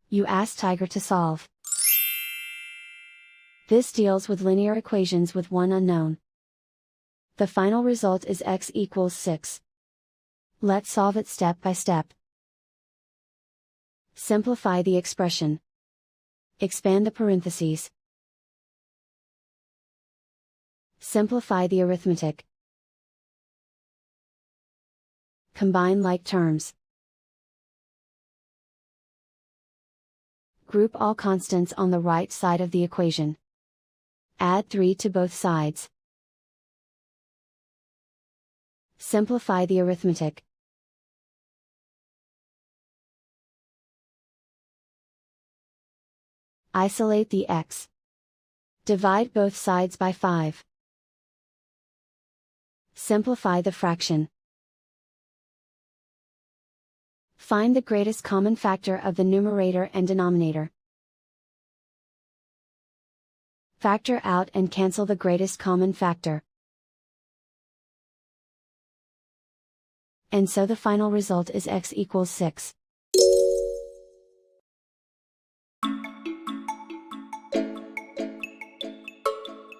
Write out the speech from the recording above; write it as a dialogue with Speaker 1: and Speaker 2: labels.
Speaker 1: You ask Tiger to solve. This deals with linear equations with one unknown. The final result is x equals 6. Let's solve it step by step. Simplify the expression. Expand the parentheses. Simplify the arithmetic. Combine like terms. Group all constants on the right side of the equation. Add 3 to both sides. Simplify the arithmetic. Isolate the x. Divide both sides by 5. Simplify the fraction. Find the greatest common factor of the numerator and denominator. Factor out and cancel the greatest common factor. And so the final result is x equals 6.